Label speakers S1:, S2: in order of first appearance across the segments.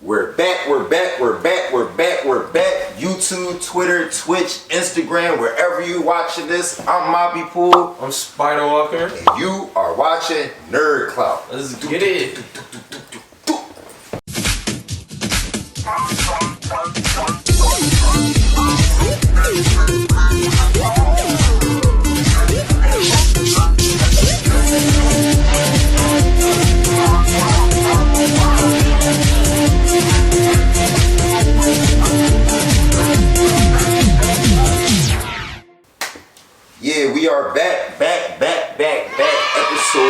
S1: We're back. YouTube, Twitter, Twitch, Instagram, wherever you watching this. I'm Mobby Pool.
S2: I'm Spider Walker.
S1: And you are watching Nerd Clout.
S2: Let's get it.
S1: Yeah, we are back. Episode 3.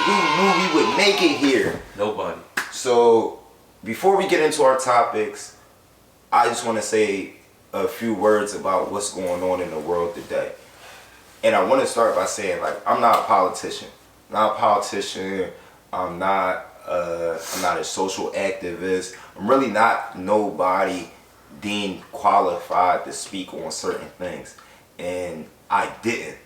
S1: Who knew we would make it here?
S2: Nobody.
S1: So, before we get into our topics, I just want to say a few words about what's going on in the world today. And I want to start by saying, I'm not a politician. I'm not a social activist. I'm really not nobody deemed qualified to speak on certain things. And I didn't.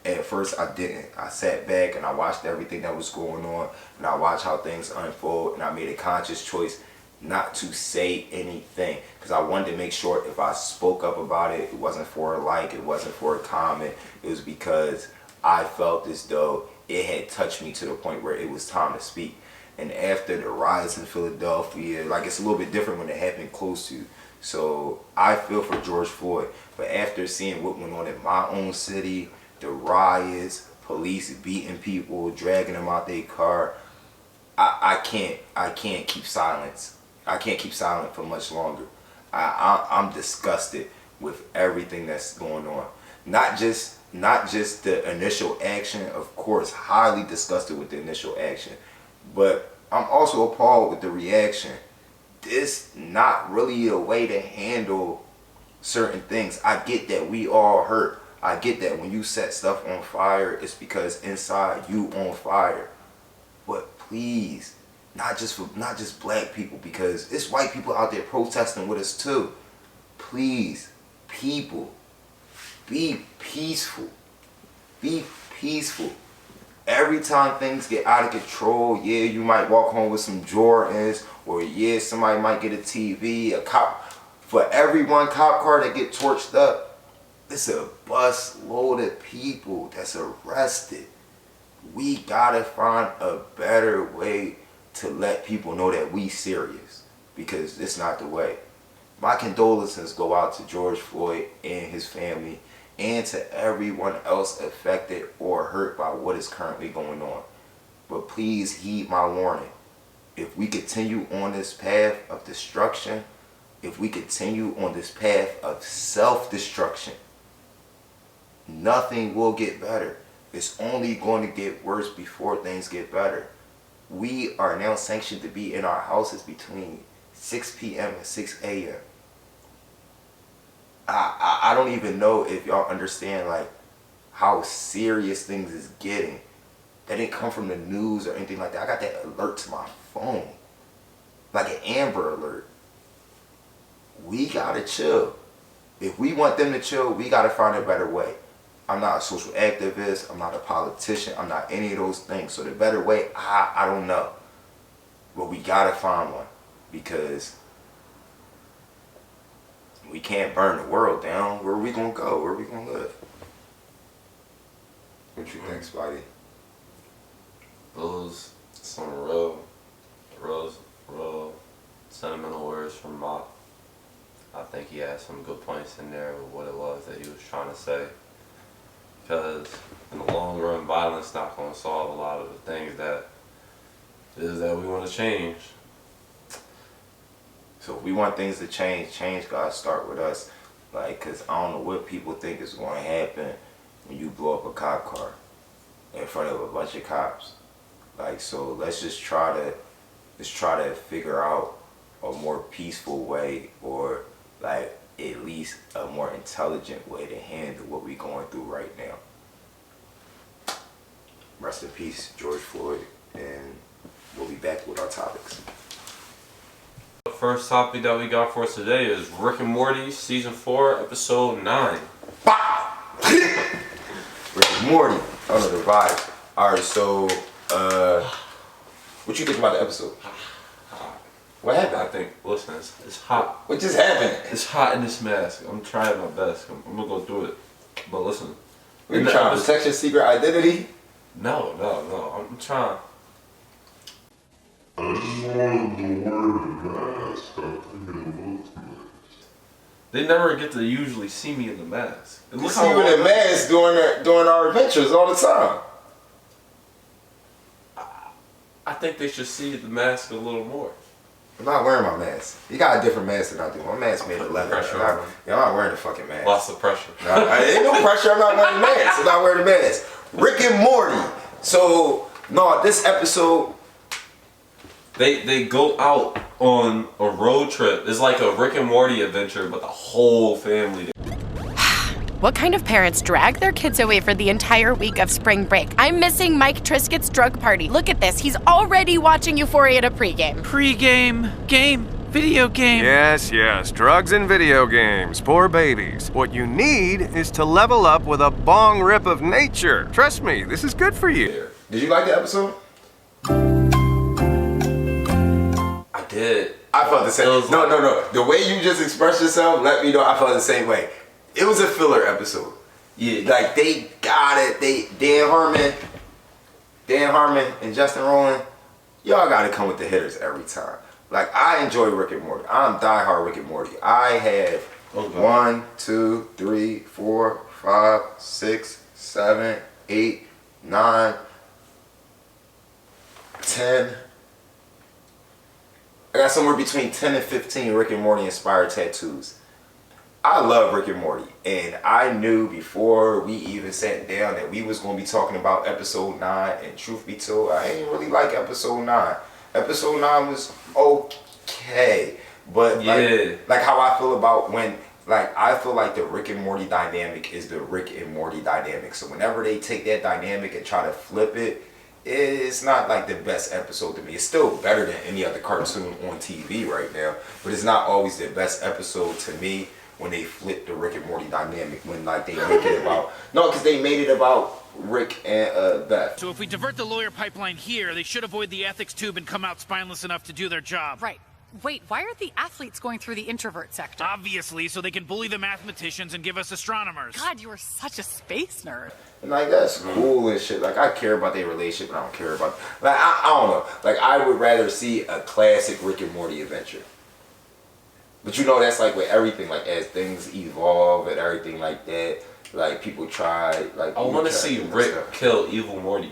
S1: At first I didn't. I sat back and I watched everything that was going on, and I watched how things unfold, and I made a conscious choice not to say anything, because I wanted to make sure if I spoke up about it, it wasn't for a like, it wasn't for a comment, it was because I felt as though it had touched me to the point where it was time to speak. And after the riots in Philadelphia, it's a little bit different when it happened close to you. So I feel for George Floyd, but after seeing what went on in my own city, the riots, police beating people, dragging them out their car, I can't keep silence. I can't keep silent for much longer. I'm disgusted with everything that's going on. Not just the initial action, of course, highly disgusted with the initial action, but I'm also appalled with the reaction. This not really a way to handle certain things. I get that we all hurt. I get that when you set stuff on fire, it's because inside you on fire. But please, not just black people, because it's white people out there protesting with us too. Please, people, be peaceful. Be peaceful. Every time things get out of control, yeah, you might walk home with some Jordans, or yeah, somebody might get a TV, a cop. For every one cop car that get torched up, it's a bus load of people that's arrested. We gotta find a better way to let people know that we serious, because it's not the way. My condolences go out to George Floyd and his family, and to everyone else affected or hurt by what is currently going on. But please heed my warning. If we continue on this path of destruction, if we continue on this path of self-destruction, nothing will get better. It's only going to get worse before things get better. We are now sanctioned to be in our houses between 6 p.m. and 6 a.m. I don't even know if y'all understand how serious things is getting. That didn't come from the news or anything like that. I got that alert to my phone, like an Amber Alert. We gotta chill. If we want them to chill, we gotta find a better way. I'm not a social activist, I'm not a politician, I'm not any of those things. So the better way, I don't know. But we gotta find one, because we can't burn the world down. Where are we gonna go? Where are we gonna live? What you think, Spidey?
S2: Those some real sentimental words from Mop. I think he had some good points in there with what it was that he was trying to say. Because in the long run, violence not going to solve a lot of the things that we want to change.
S1: So if we want things to change gotta start with us. Cause I don't know what people think is going to happen when you blow up a cop car in front of a bunch of cops. So let's just try to figure out a more peaceful way, or at least a more intelligent way to handle what we're going through right now. Rest in peace, George Floyd, and we'll be back with our topics.
S2: The first topic that we got for us today is Rick and Morty Season 4, Episode 9.
S1: Rick and Morty. I don't know the vibe. Alright, so, what you think about the episode? What happened?
S2: I think, listen, it's hot.
S1: What just happened?
S2: It's hot in this mask. I'm trying my best. I'm gonna go through it. But listen.
S1: Are you trying to protect your secret identity?
S2: No. I'm trying.
S3: I just wanted to wear the mask. I think it looks nice.
S2: They never get to usually see me in the mask. And
S1: We see you in a mask during our adventures all the time.
S2: I think they should see the mask a little more.
S1: I'm not wearing my mask. You got a different mask than I do. My mask made of leather. I'm not wearing the fucking mask.
S2: Lots of pressure.
S1: Ain't no pressure. I'm not wearing the mask. I'm not wearing the mask. Rick and Morty. So, no, this episode...
S2: They go out on a road trip. It's like a Rick and Morty adventure, but the whole family.
S4: What kind of parents drag their kids away for the entire week of spring break? I'm missing Mike Triskett's drug party. Look at this. He's already watching Euphoria to pregame.
S5: Video game. Yes, drugs and video games. Poor babies. What you need is to level up with a bong rip of nature. Trust me, this is good for you.
S1: Did you like the episode?
S2: I did.
S1: I felt the same. No. The way you just expressed yourself, let me know I felt the same way. It was a filler episode.
S2: Yeah.
S1: Like, they got it. Dan Harmon and Justin Roiland, y'all gotta come with the hitters every time. Like, I enjoy Rick and Morty. I'm diehard Rick and Morty. I have 1, 2, 3, 4, 5, 6, 7, 8, 9, 10. I got somewhere between 10 and 15 Rick and Morty inspired tattoos. I love Rick and Morty, and I knew before we even sat down that we was going to be talking about episode 9, and truth be told, I ain't really like episode 9. Episode 9 was okay, but like how I feel about when, like, I feel like the Rick and Morty dynamic is the Rick and Morty dynamic. So whenever they take that dynamic and try to flip it, it's not like the best episode to me. It's still better than any other cartoon on TV right now, but it's not always the best episode to me when they flip the Rick and Morty dynamic, when like they make it about, because they made it about Rick and Beth.
S6: So if we divert the lawyer pipeline here, they should avoid the ethics tube and come out spineless enough to do their job.
S7: Right. Wait, why are the athletes going through the introvert sector?
S6: Obviously, so they can bully the mathematicians and give us astronomers.
S7: God, you are such a space nerd.
S1: And like, that's cool and shit. Like, I care about their relationship, but I don't care about, like, I don't know. Like, I would rather see a classic Rick and Morty adventure. But you know, that's like with everything, like as things evolve and everything like that, like people try, like...
S2: I want to see Rick kill Evil Morty.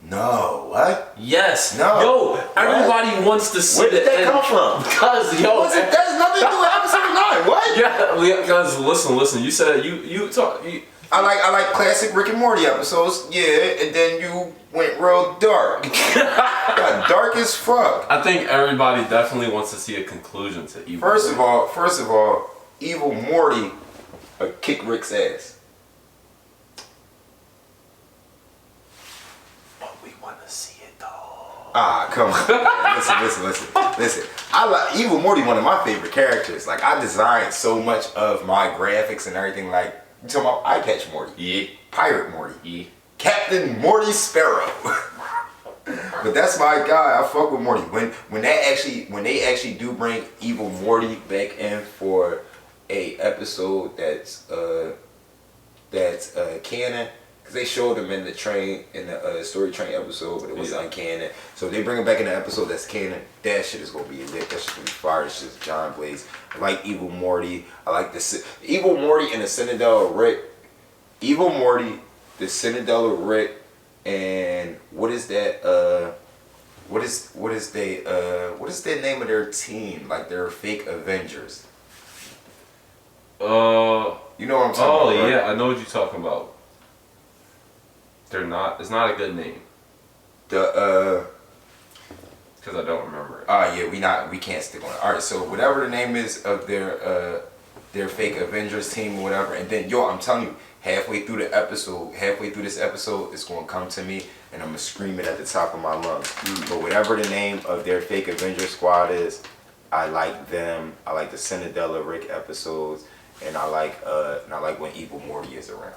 S1: No, what?
S2: Yes.
S1: No.
S2: Yo, everybody wants to see
S1: Where did that come from?
S2: Because, yo...
S1: That's nothing to do with episode 9, what?
S2: Yeah, because listen, you said you talk...
S1: I like classic Rick and Morty episodes, yeah, and then you went real dark. Got dark as fuck.
S2: I think everybody definitely wants to see a conclusion to Evil Morty.
S1: First of all, Evil Morty kick Rick's ass.
S2: But we want to see it though.
S1: Come on. Listen. I like Evil Morty, one of my favorite characters. Like, I designed so much of my graphics and everything, like, you talking about Eye Patch Morty?
S2: Yeah.
S1: Pirate Morty?
S2: Yeah.
S1: Captain Morty Sparrow. But that's my guy. I fuck with Morty. When they actually do bring Evil Morty back in for a episode that's canon, because they showed him in the Story Train episode, but it was uncanon. So if they bring him back in the episode that's canon, that shit is gonna be lit. That shit's gonna be fire. That shit's John Blaze. I like Evil Morty. I like the Evil Morty and the Cinderella Rick. Evil Morty, the Cinderella Rick, and what is that? What is the name of their team? Like, their fake Avengers. You know what I'm talking about?
S2: Oh yeah, I know what you're talking about. They're not. It's not a good name. Because I don't remember it.
S1: Yeah, we can't stick on it. All right, so whatever the name is of their fake Avengers team or whatever, and then I'm telling you, halfway through this episode, it's gonna come to me, and I'm gonna scream it at the top of my lungs. But whatever the name of their fake Avenger squad is, I like them. I like the Cinderella Rick episodes, and I like when Evil Morty is around.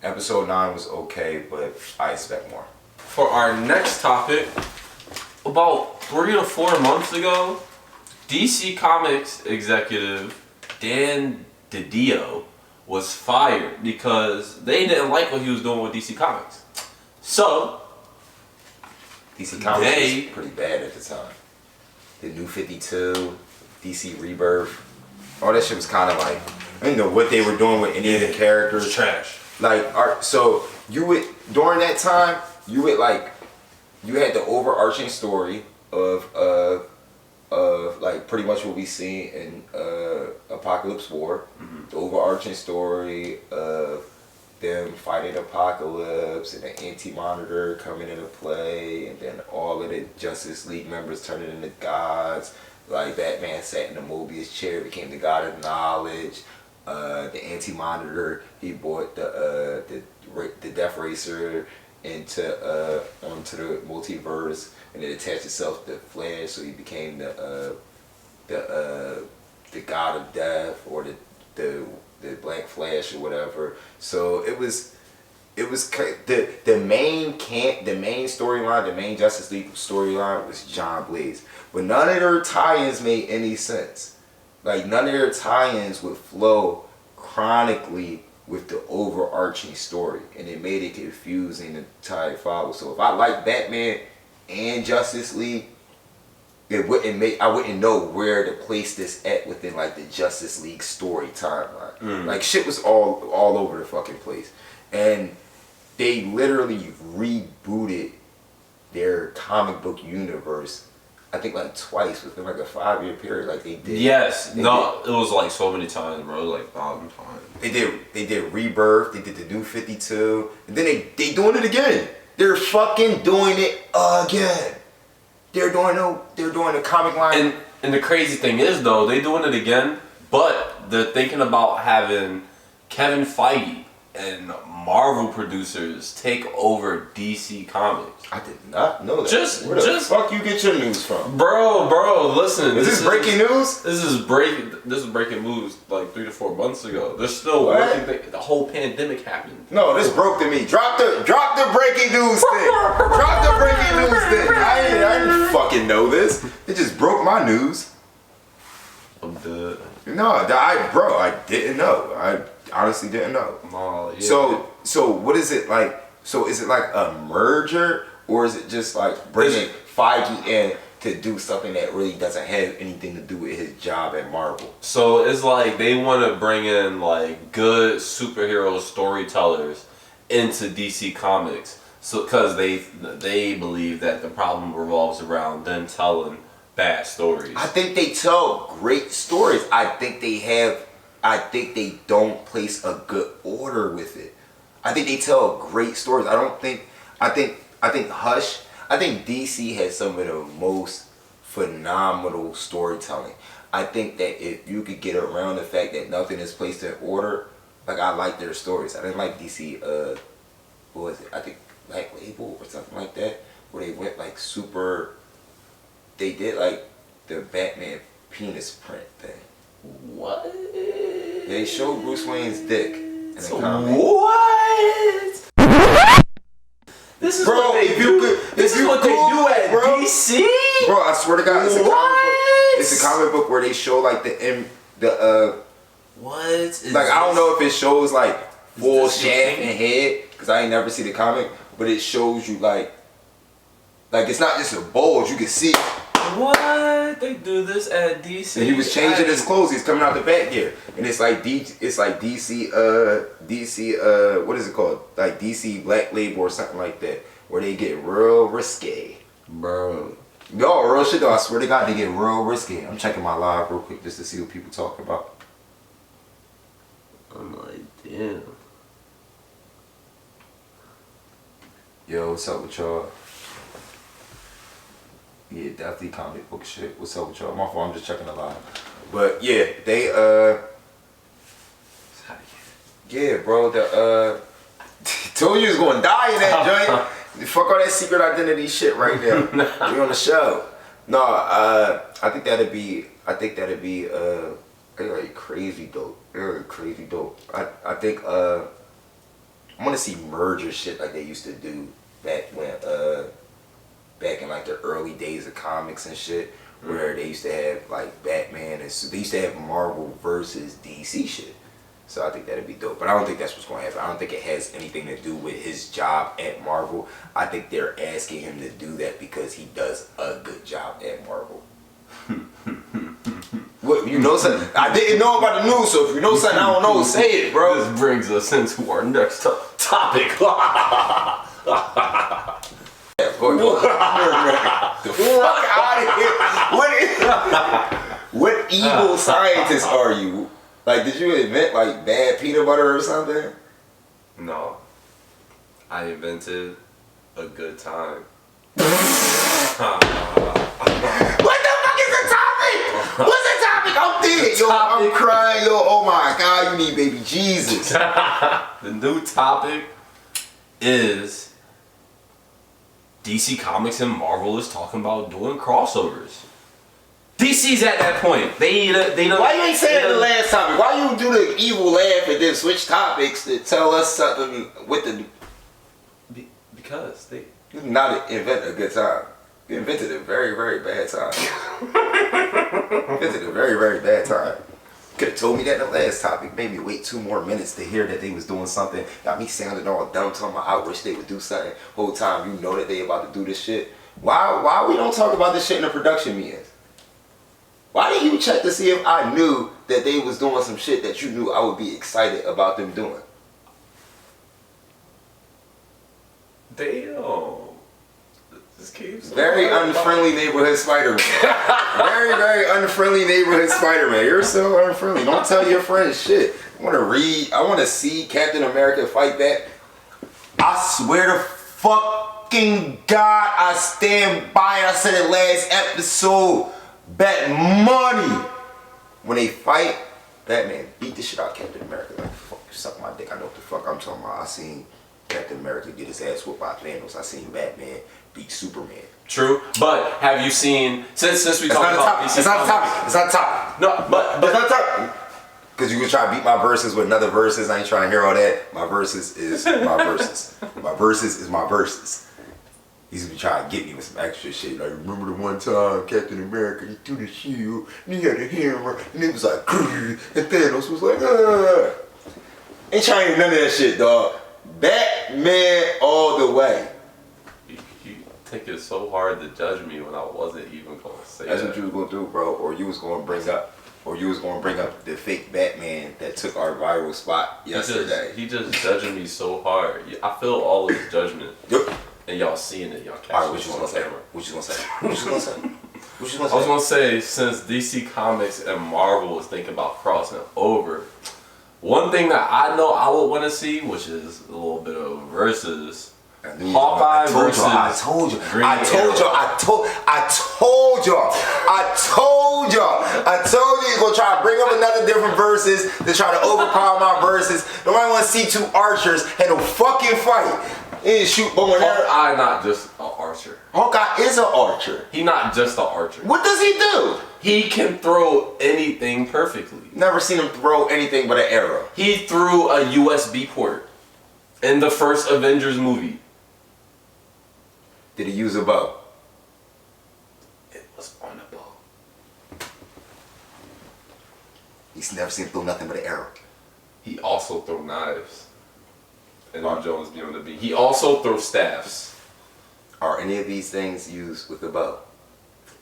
S1: Episode 9 was okay, but I expect more.
S2: For our next topic, about 3 to 4 months ago, DC Comics executive Dan DiDio was fired because they didn't like what he was doing with DC Comics. So,
S1: DC Comics was pretty bad at the time. The New 52, DC Rebirth, all that shit was kind of like, I didn't know what they were doing with any of the characters.
S2: Trash.
S1: Like, so you would, during that time, you would like, you had the overarching story of like pretty much what we see in Apocalypse War. Mm-hmm. The overarching story of them fighting Apocalypse and the Anti-Monitor coming into play, and then all of the Justice League members turning into gods. Like Batman sat in the Mobius chair, became the God of Knowledge. The Anti-Monitor, he brought the Death Racer onto the multiverse, and it attached itself to Flash, so he became the God of Death, or the Black Flash or whatever. So it was the main storyline, the main Justice League storyline was John Blaze, but none of their tie-ins made any sense. Like, none of their tie-ins would flow chronically with the overarching story, and it made it confusing to try to follow. So if I like Batman and Justice League, I wouldn't know where to place this at within like the Justice League story timeline. Mm. Like, shit was all over the fucking place, and they literally rebooted their comic book universe, I think like twice within like a 5-year period. Like they did.
S2: Yes. It was like so many times, bro. Like 1,000 times. They
S1: did Rebirth. They did the New 52, and then they doing it again. They're fucking doing it again. They're doing the comic line.
S2: And the crazy thing is though, they doing it again, but they're thinking about having Kevin Feige and Marvel producers take over DC Comics.
S1: I did not know that.
S2: Where the
S1: fuck you get your news from?
S2: Bro, listen.
S1: Is this breaking news?
S2: This is breaking news like 3 to 4 months ago. They're still working. The whole pandemic happened.
S1: No, this broke to me. Drop the breaking news thing. Drop the breaking news thing. I didn't fucking know this. It just broke my news.
S2: I'm dead.
S1: No, I didn't know. I honestly didn't know.
S2: Oh, yeah.
S1: So what is it like? So is it like a merger, or is it just like bringing Feige in to do something that really doesn't have anything to do with his job at Marvel?
S2: So it's like they want to bring in like good superhero storytellers into DC Comics, so because they believe that the problem revolves around them telling bad stories.
S1: I think they tell great stories. I think they don't place a good order with it. I think they tell great stories. I think Hush, I think DC has some of the most phenomenal storytelling. I think that if you could get around the fact that nothing is placed in order, like, I like their stories. I didn't like DC, what was it? I think Black Label or something like that, where they went like super, they did like the Batman penis print thing.
S2: What?
S1: They showed Bruce Wayne's dick in the comic.
S2: What? This is what they do. This is what they do at DC.
S1: Bro, I swear to God, it's a comic book where they show like
S2: what?
S1: Like, I don't know if it shows like full shaft and head, because I ain't never seen the comic, but it shows you like it's not just a bulge, you can see.
S2: What? They do this at DC.
S1: And he was changing his clothes. He's coming out the back here, and it's like DC. What is it called? Like DC Black Label or something like that, where they get real risque,
S2: bro.
S1: Yo, real shit though. I swear to God, they get real risque. I'm checking my live real quick just to see what people talk about.
S2: I'm like, damn.
S1: Yo, what's up with y'all? Yeah, definitely comic book shit. What's up with y'all? My fault, I'm just checking the live. But yeah, they yeah, bro, told you was gonna die in that joint. Fuck all that secret identity shit right now. We on the show. No, I think that'd be like crazy dope. Crazy dope. I think I wanna see merger shit like they used to do back when back in like the early days of comics and shit, where they used to have like Batman and so they used to have Marvel versus DC shit. So I think that'd be dope. But I don't think that's what's going to happen. I don't think it has anything to do with his job at Marvel. I think they're asking him to do that because he does a good job at Marvel. What, you know something? I didn't know about the news, so if you know something I don't know, say it, bro.
S2: This brings us into our next topic.
S1: The fuck out of here. What evil scientist are you? Like, did you invent like bad peanut butter or something?
S2: No. I invented a good time.
S1: What the fuck is the topic? What's the topic? I'm dead, yo. I'm crying, yo. Oh my God, you need baby Jesus.
S2: The new topic is DC Comics and Marvel is talking about doing crossovers. DC's at that point. They don't.
S1: Why you ain't saying the last topic? Why you do the evil laugh and then switch topics to tell us something with the?
S2: Because they.
S1: You did not invent a good time. You invented a very, very bad time. Invented a very, very bad time. Could have told me that in the last topic. Made me wait 2 more minutes to hear that they was doing something. Got me sounding all dumb, talking about I wish they would do something. Whole time you know that they about to do this shit. Why we don't talk about this shit in the production meetings? Why didn't you check to see if I knew that they was doing some shit that you knew I would be excited about them doing?
S2: Damn. This keeps
S1: Very unfriendly neighborhood Spider-Man. Very, very unfriendly neighborhood Spider-Man. You're so unfriendly. Don't tell your friends shit. I want to see Captain America fight back. I swear to fucking God, I stand by it. I said it last episode. Bet money. When they fight, Batman beat the shit out of Captain America. Like, fuck, you suck my dick. I know what the fuck I'm talking about. I seen Captain America get his ass whooped by Thanos. I seen Batman beat Superman.
S2: True, but have you seen since we talked about DC?
S1: It's not a topic. It's not a topic.
S2: No, but
S1: it's not a topic. Cause you can try to beat my verses with another verses. I ain't trying to hear all that. My verses is my verses. My verses is my verses. He's gonna be trying to get me with some extra shit. Like, remember the one time Captain America, he threw the shield, and he had a hammer, and it was like, and Thanos was like, Ain't trying to hear none of that shit, dog. Batman all the way.
S2: You take it so hard to judge me when I wasn't even gonna say
S1: That's
S2: that.
S1: what you was gonna do, bro. Or you was gonna bring up the fake Batman that took our viral spot yesterday.
S2: He just judging me so hard. I feel all of his judgment.
S1: Yep.
S2: And y'all seeing it, y'all catching
S1: Alright, what you
S2: it
S1: gonna
S2: on
S1: say?
S2: camera.
S1: What you gonna say? What you gonna say? What you gonna say?
S2: I was gonna say, since DC Comics and Marvel is thinking about crossing over, one thing that I know I would want to see, which is a little bit of versus Hawkeye versus
S1: I told you
S2: Green Arrow.
S1: You're gonna try to bring up another different verses to try to overpower my verses. Nobody wanna see 2 archers had no fucking fight. He didn't shoot bow and arrow.
S2: Hawkeye not just an archer.
S1: Hawkeye is an archer.
S2: He not just an archer.
S1: What does he do?
S2: He can throw anything perfectly.
S1: Never seen him throw anything but an arrow.
S2: He threw a USB port in the first Avengers movie.
S1: Did he use a bow?
S2: It was on a bow.
S1: He's never seen him throw nothing but an arrow.
S2: He also threw knives. And Jones be on the beat. He also throws staffs.
S1: Are any of these things used with a bow?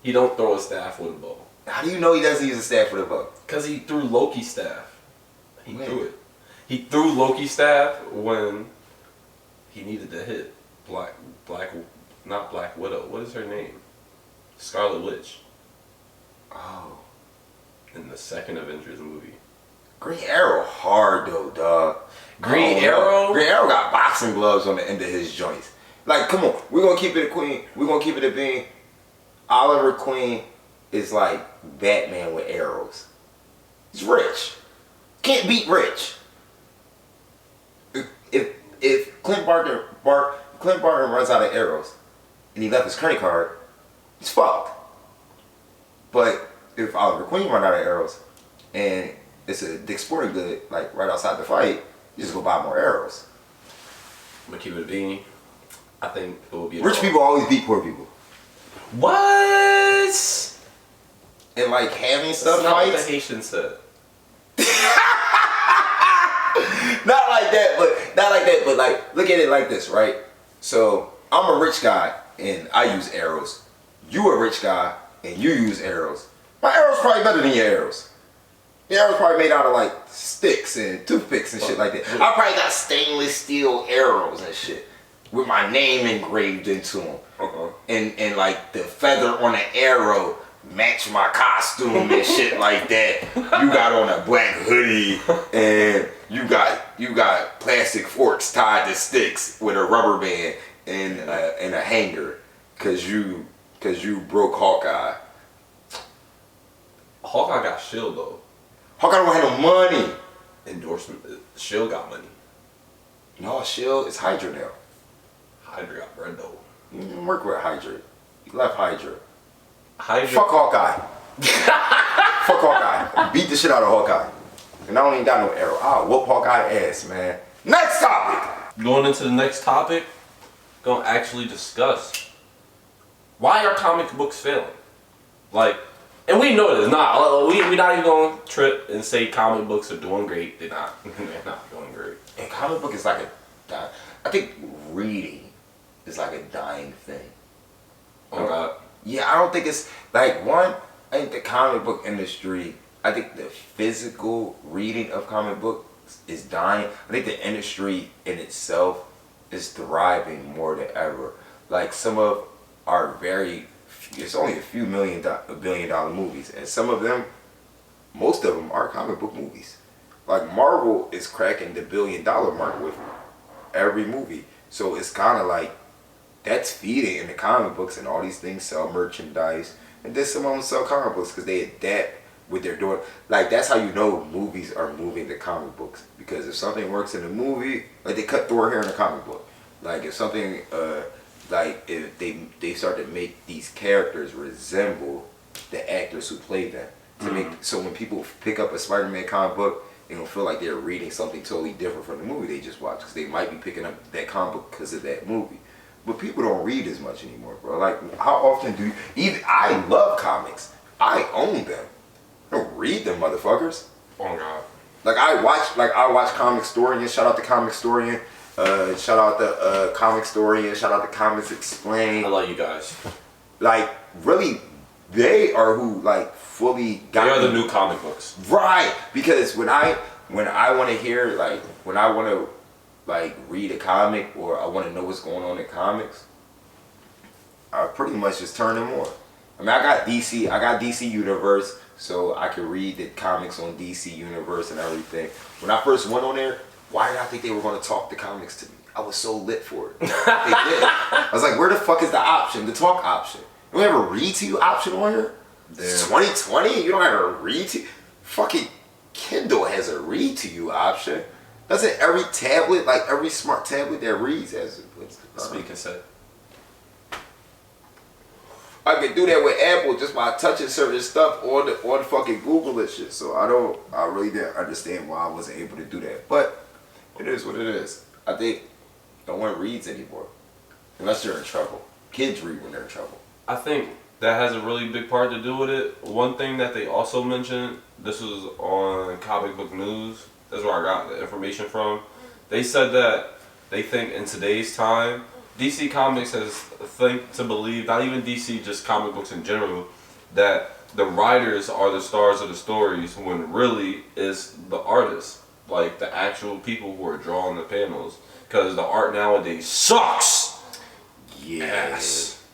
S2: He don't throw a staff with a bow.
S1: How do you know he doesn't use a staff with a bow?
S2: Cause he threw Loki's staff. He
S1: When?
S2: threw it. He threw Loki's staff when he needed to hit not Black Widow. What is her name? Scarlet Witch.
S1: Oh.
S2: In the second Avengers movie.
S1: Green Arrow hard though, dog.
S2: Green Arrow?
S1: Green Arrow got boxing gloves on the end of his joints. Like, come on, we're gonna keep it a queen. We're gonna keep it a bean. Oliver Queen is like Batman with arrows. He's rich. Can't beat rich. If Clint Barton runs out of arrows and he left his credit card, he's fucked. But if Oliver Queen run out of arrows and it's a Dick Sporting Good, like right outside the fight, you just go buy more arrows.
S2: I'm gonna keep it a beanie. I think it will be
S1: Rich people always beat poor people.
S2: What?
S1: And like having stuff
S2: That's not what
S1: fights.
S2: the Haitian said.
S1: Not like that, but like look at it like this, right? So I'm a rich guy and I use arrows. You a rich guy and you use arrows. My arrows probably better than your arrows. Your arrows probably made out of like sticks and toothpicks and shit like that. I probably got stainless steel arrows and shit with my name engraved into them. And like the feather on the arrow match my costume and shit like that. You got on a black hoodie and you got plastic forks tied to sticks with a rubber band and a hanger cause you broke Hawkeye.
S2: Hawkeye got Shield though.
S1: Hawkeye don't have no money.
S2: Endorsement. Shield got money.
S1: No, Shield is Hydra now.
S2: Hydra got bread though.
S1: You didn't work with Hydra. You left Hydra.
S2: Hydra.
S1: Fuck Hawkeye. Fuck Hawkeye. Beat the shit out of Hawkeye. And I don't even got no arrow. I'll whoop Hawkeye ass, man. Next topic.
S2: Going into the next topic, gonna actually discuss why are comic books failing. Like, and we know this. We're not even gonna trip and say comic books are doing great. They're not. They're not doing great.
S1: And comic book is like I think reading is like a dying thing.
S2: Oh God.
S1: Yeah, I don't think it's like I think the comic book industry, I think the physical reading of comic books is dying. I think the industry in itself is thriving more than ever. Like some of our it's only a few billion-dollar movies, and some of them, most of them are comic book movies. Like Marvel is cracking the $1 billion mark with every movie. So it's kind of like that's feeding in the comic books, and all these things sell merchandise, and then some of them sell comic books because they adapt what they're doing. Like that's how you know movies are moving to comic books, because if something works in a movie, like they cut Thor hair in a comic book. Like if something like if they start to make these characters resemble the actors who play them to make so when people pick up a Spider-Man comic book, they don't feel like they're reading something totally different from the movie they just watched, because they might be picking up that comic book because of that movie. But people don't read as much anymore, bro. Like, how often do you... Even I love comics. I own them. I don't read them, motherfuckers.
S2: Oh God.
S1: Like, I watch Comic Storian. Shout out to Comic Storian. Shout out to Comic Storian. Shout out to Comics Explained.
S2: I love you guys.
S1: Like, really, they are who, like, fully got...
S2: They are the new comic books.
S1: Right. Because when I want to hear, like, when I want to... like read a comic or I want to know what's going on in comics, I pretty much just turn them on. I mean, I got DC Universe, so I could read the comics on DC Universe and everything. When I first went on there, why did I think they were going to talk the comics to me? I was so lit for it. They did. I was like, where the fuck is the option, the talk option? You don't have a read to you option on here? It's 2020, you don't have a read to you? Fucking Kindle has a read to you option. Doesn't every tablet, like every smart tablet that reads has a
S2: Speaking set.
S1: I can do that with Apple just by touching certain stuff on the fucking Google and shit. So I really didn't understand why I wasn't able to do that. But it is what it is. I think no one reads anymore. Unless you're in trouble. Kids read when they're in trouble.
S2: I think that has a really big part to do with it. One thing that they also mentioned, this was on Comic Book News, that's where I got the information from. They said that they think in today's time, DC Comics has to believe, not even DC, just comic books in general, that the writers are the stars of the stories when really it's the artists, like the actual people who are drawing the panels. Because the art nowadays sucks.
S1: Yes.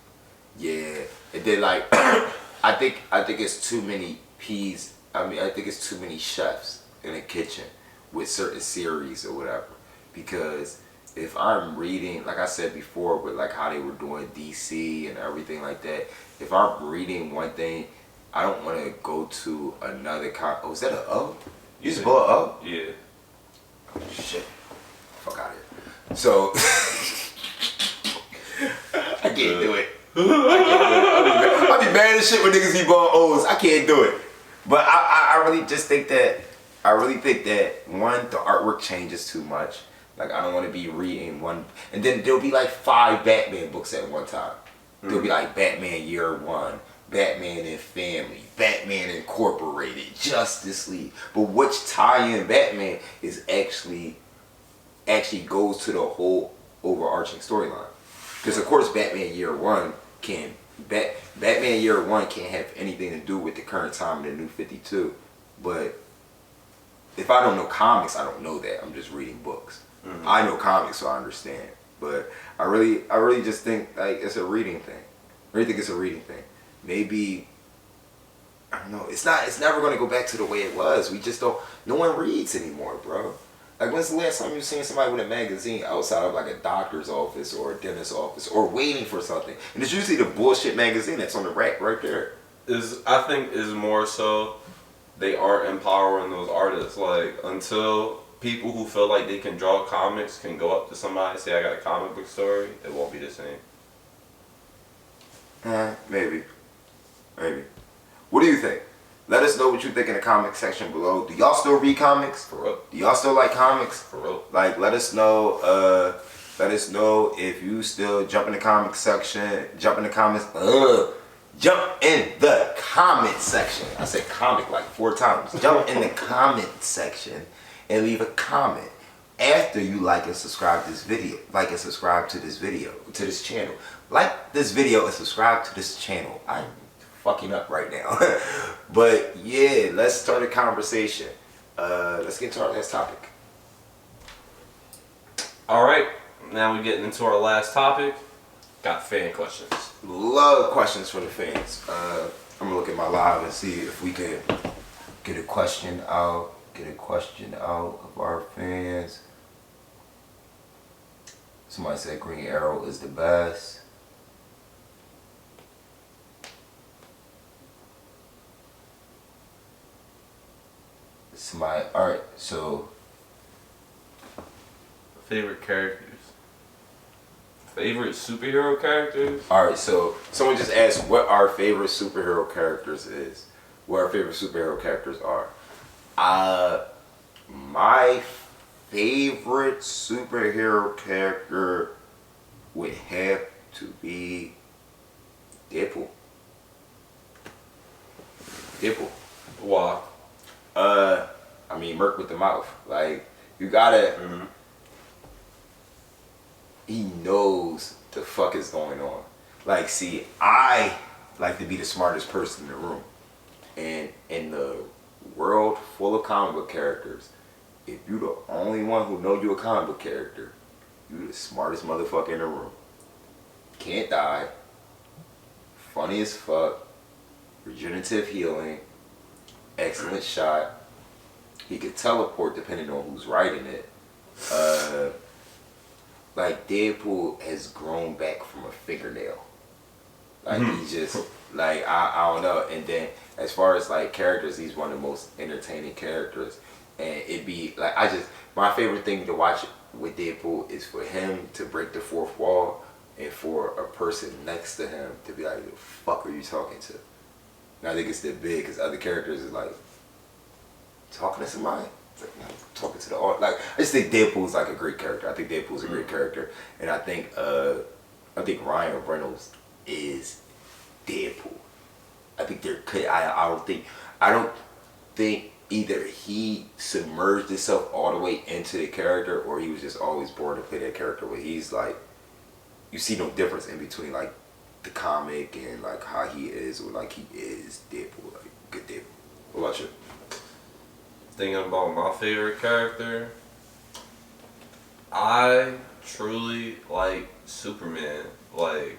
S1: Yeah. And then like, I think it's too many peas. I mean, I think it's too many chefs in a kitchen with certain series or whatever, because if I'm reading, like I said before, with like how they were doing DC and everything like that, if I'm reading one thing, I don't want to go to another oh, is that a O? You spell a O?
S2: Yeah.
S1: Oh, shit. Fuck out of here. So I can't do it. I'll be mad as shit when niggas be ball O's. I can't do it. But I really just think that one, the artwork changes too much. Like I don't want to be reading one, and then there'll be like 5 Batman books at one time. There'll be like Batman Year One, Batman and Family, Batman Incorporated, Justice League. But which tie-in Batman is actually goes to the whole overarching storyline. Because of course Batman Year One Batman Year One can't have anything to do with the current time in the New 52. But if I don't know comics, I don't know that. I'm just reading books. Mm-hmm. I know comics, so I understand. But I really just think like it's a reading thing. I really think it's a reading thing. Maybe I don't know. It's never gonna go back to the way it was. We just don't. No one reads anymore, bro. Like when's the last time you seen somebody with a magazine outside of like a doctor's office or a dentist's office or waiting for something? And it's usually the bullshit magazine that's on the rack right there.
S2: I think is more so they aren't empowering those artists. Like until people who feel like they can draw comics can go up to somebody and say, I got a comic book story, it won't be the same.
S1: Maybe. What do you think? Let us know what you think in the comment section below. Do y'all still read comics?
S2: For real.
S1: Do y'all still like comics?
S2: For real.
S1: Like, let us know. Let us know if you still jump in the comment section. Jump in the comments. Jump in the comment section. I said comic like 4 times. Jump in the comment section and leave a comment after you like and subscribe to this video. Like and subscribe to this video, to this channel. Like this video and subscribe to this channel. I'm fucking up right now. But yeah, let's start a conversation. Let's get to our last topic.
S2: Alright, now we're getting into our last topic. Got fan questions.
S1: Love questions from the fans. I'm gonna look at my live and see if we can get a question out of our fans. Somebody said Green Arrow is the best. Alright, so
S2: Favorite characters. Favorite superhero characters?
S1: Alright, so someone just asked what our favorite superhero characters is. What our favorite superhero characters are. My favorite superhero character would have to be Deadpool.
S2: Why?
S1: I mean, Merc with the mouth. Like, you gotta. Mm-hmm. He knows the fuck is going on. Like, see, I like to be the smartest person in the room. And in the world full of comic book characters, if you the only one who know you a comic book character, you the smartest motherfucker in the room. Can't die. Funny as fuck. Regenerative healing. Excellent shot. He could teleport depending on who's writing it. Like Deadpool has grown back from a fingernail. Like he just like I don't know. And then as far as like characters, he's one of the most entertaining characters. And it'd be like my favorite thing to watch with Deadpool is for him to break the fourth wall and for a person next to him to be like, the fuck are you talking to? And I think it's that big because other characters is like talking to somebody. It's like, no, talking to the art. Like I just think Deadpool's like a great character. I think Deadpool's a great character, and I think Ryan Reynolds is Deadpool. I think there could. I don't think either he submerged himself all the way into the character, or he was just always born to play that character. Where he's like, you see no difference in between like the comic and like how he is, or like he is Deadpool, like good Deadpool. What about you?
S2: Thinking about my favorite character, I truly like Superman. Like,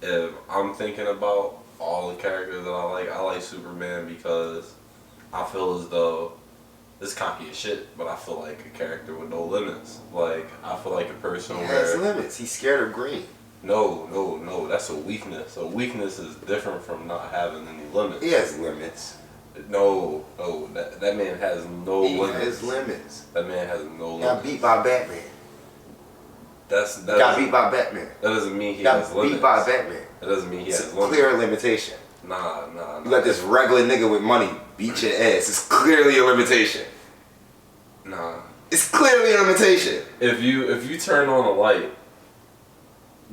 S2: if I'm thinking about all the characters that I like Superman because I feel as though, this cocky as shit, but I feel like a character with no limits. Like, I feel like a person
S1: he
S2: where...
S1: has limits. He's scared of green.
S2: No, that's a weakness. A weakness is different from not having any limits.
S1: He has limits.
S2: No, that man has no limits.
S1: He has limits.
S2: That man has no limits.
S1: Got beat by Batman.
S2: Got
S1: beat by Batman.
S2: That doesn't mean he has limits.
S1: Beat by Batman.
S2: That doesn't mean he has
S1: It's a
S2: limits.
S1: clear limitation.
S2: Nah.
S1: You let this regular nigga with money beat your ass. It's clearly a limitation.
S2: Nah.
S1: It's clearly a limitation.
S2: If you turn on a light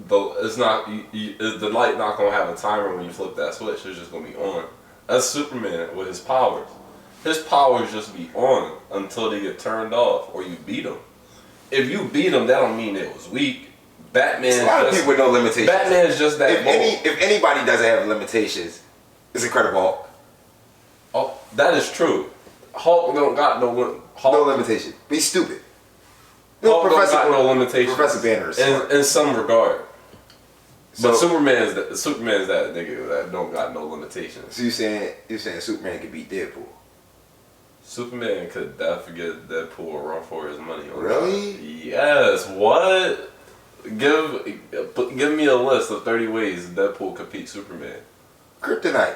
S2: it's not the light not gonna have a timer when you flip that switch. It's just gonna be on. That's Superman with his powers. His powers just be on until they get turned off or you beat him. If you beat him, that don't mean it was weak. Batman.
S1: A lot of people with no limitations.
S2: Batman's just that.
S1: If anybody doesn't have limitations, it's Incredible Hulk.
S2: Oh, that is true. Hulk don't got no
S1: limitation. But he's stupid.
S2: Hulk don't got no limitations.
S1: Professor Banner is smart.
S2: In some regard.
S1: So,
S2: but Superman's that nigga that don't got no limitations.
S1: So you're saying Superman could beat Deadpool?
S2: Superman could definitely get Deadpool a run for his money.
S1: Really?
S2: Yes. What? Give me a list of 30 ways Deadpool could beat Superman.
S1: Kryptonite.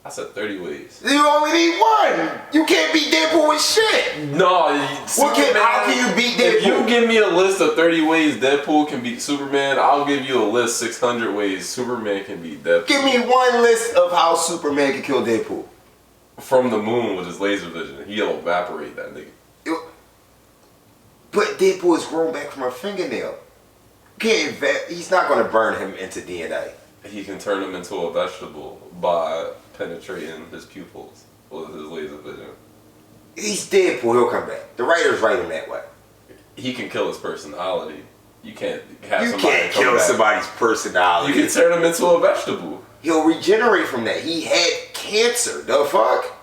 S2: I said 30 ways.
S1: You only need one. You can't beat Deadpool with shit.
S2: No.
S1: How can you beat Deadpool?
S2: If you give me a list of 30 ways Deadpool can beat Superman, I'll give you a list 600 ways Superman can beat Deadpool.
S1: Give me one list of how Superman can kill Deadpool.
S2: From the moon with his laser vision, he'll evaporate that nigga.
S1: But Deadpool is grown back from a fingernail. He's not going to burn him into DNA.
S2: He can turn him into a vegetable by penetrating his pupils with his laser vision.
S1: He's Deadpool. He'll come back. The writers write him that way.
S2: He can kill his personality. You can't
S1: kill somebody's personality.
S2: You can turn him into a vegetable.
S1: He'll regenerate from that. He had cancer. The fuck?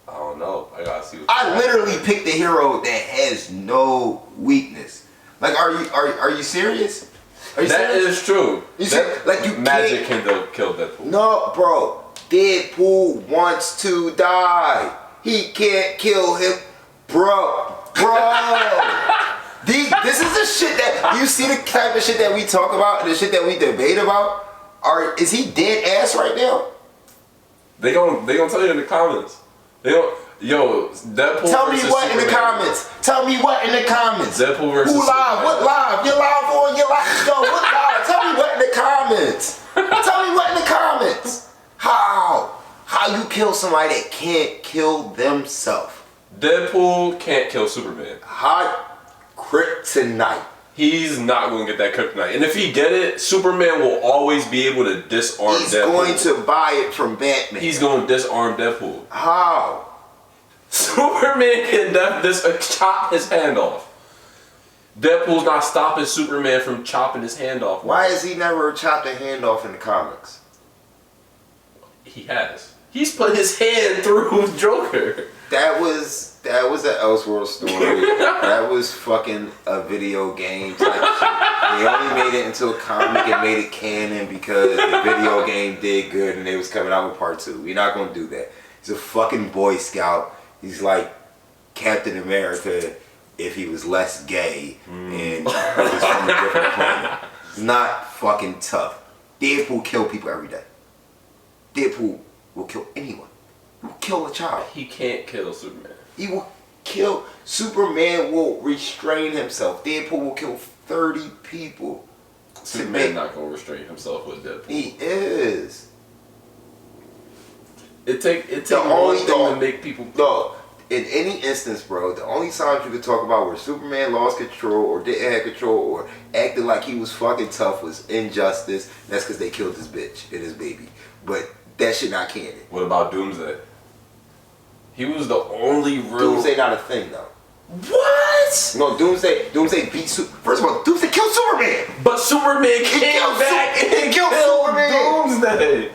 S2: I don't know. I gotta see.
S1: I literally picked a hero that has no weakness. Like, are you serious? Are you
S2: that
S1: serious?
S2: is true.
S1: You
S2: magic can kill Deadpool.
S1: No, bro. Deadpool wants to die. He can't kill him, bro. This is the shit that you see, the type of shit that we talk about and the shit that we debate about. Is he dead ass right now?
S2: They gonna tell you in the comments. Deadpool.
S1: Tell me what in the comments. Tell me what in the comments.
S2: Deadpool versus
S1: who live?
S2: Superman.
S1: What live? You live on your live? Yo, what live? Tell me what in the comments. Tell me what in the comments. How you kill somebody that can't kill themselves?
S2: Deadpool can't kill Superman.
S1: Hot kryptonite.
S2: He's not going to get that kryptonite. And if he get it, Superman will always be able to disarm Deadpool.
S1: He's going to buy it from Batman.
S2: He's going to disarm Deadpool.
S1: How?
S2: Superman can chop his hand off. Deadpool's not stopping Superman from chopping his hand off.
S1: Why has he never chopped a hand off in the comics?
S2: He has. He's put his hand through Joker.
S1: That was an Elseworld story. That was fucking a video game type shit. They only made it into a comic and made it canon because the video game did good and they was coming out with part 2. We're not gonna do that. He's a fucking Boy Scout. He's like Captain America if he was less gay and was from a different planet. He's not fucking tough. Deadpool kill people every day. Deadpool will kill anyone. He will kill a child.
S2: He can't kill Superman.
S1: He will kill. Superman will restrain himself. Deadpool will kill 30 people.
S2: Superman's not going to restrain himself with Deadpool.
S1: He is.
S2: It take one thing to make people...
S1: No, in any instance, bro, the only times you could talk about where Superman lost control or didn't have control or acted like he was fucking tough was Injustice. That's because they killed his bitch and his baby. But that shit not canon.
S2: What about Doomsday? He was the only real...
S1: Doomsday not a thing, though.
S2: What?
S1: No, Doomsday beat First of all, Doomsday killed Superman.
S2: But Superman came back and killed Doomsday.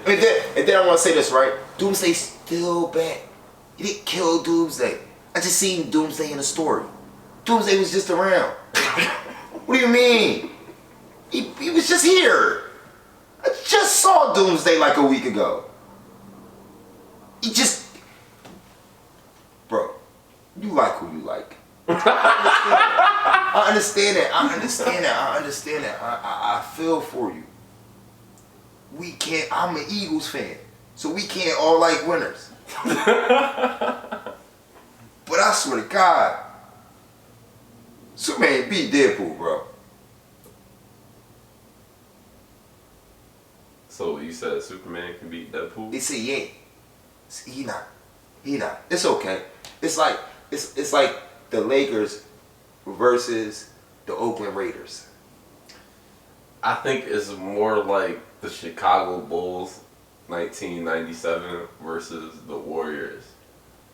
S1: And then I want to say this, right? Doomsday's still back. He didn't kill Doomsday. I just seen Doomsday in a story. Doomsday was just around. What do you mean? He was just here. I just saw Doomsday like a week ago. He just... Bro, you like who you like. I understand that. I feel for you. We can't... I'm an Eagles fan. So we can't all like winners. But I swear to God, Superman beat Deadpool, bro.
S2: So you said Superman can beat Deadpool?
S1: They say he ain't. He not. It's okay. It's like the Lakers versus the Oakland Raiders.
S2: I think it's more like the Chicago Bulls 1997 versus the Warriors.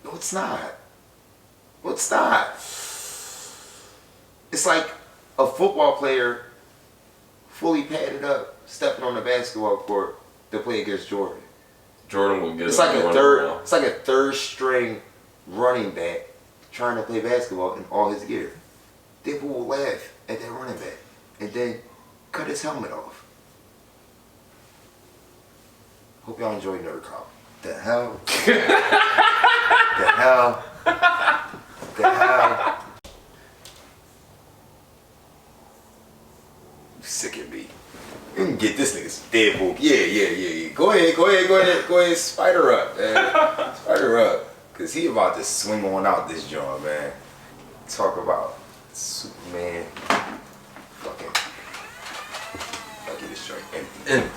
S1: No, it's not. No, it's not. It's like a football player fully padded up, stepping on the basketball court to play against Jordan.
S2: Jordan will get
S1: It's like a third string running back trying to play basketball in all his gear. People will laugh at that running back and then cut his helmet off. Hope y'all enjoy Nerd Clout. The hell? The hell? The hell? You sick of me. You can get this nigga's Deadpool. Yeah. Go ahead. Spider up, man. Spider up. Cause he about to swing on out this joint, man. Talk about Superman. Fucking. I'll get this joint empty.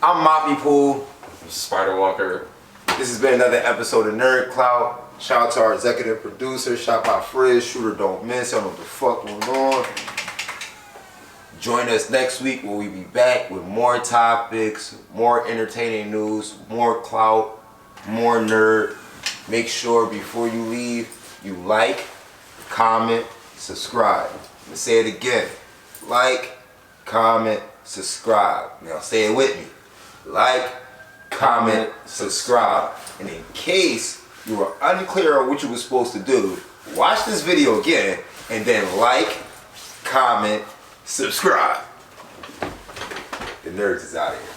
S1: I'm Moppy Pool.
S2: I'm Spider Walker.
S1: This has been another episode of Nerd Clout. Shout out to our executive producer. Shout out Frizz. Shooter don't miss. Y'all know what the fuck going on. Join us next week where we be back with more topics, more entertaining news, more clout, more nerd. Make sure before you leave, you like, comment, subscribe. I'm gonna say it again. Like, comment, subscribe. Now say it with me. Like, comment, subscribe. And in case you were unclear on what you were supposed to do, watch this video again and then like, comment, subscribe. The Nerds is out of here.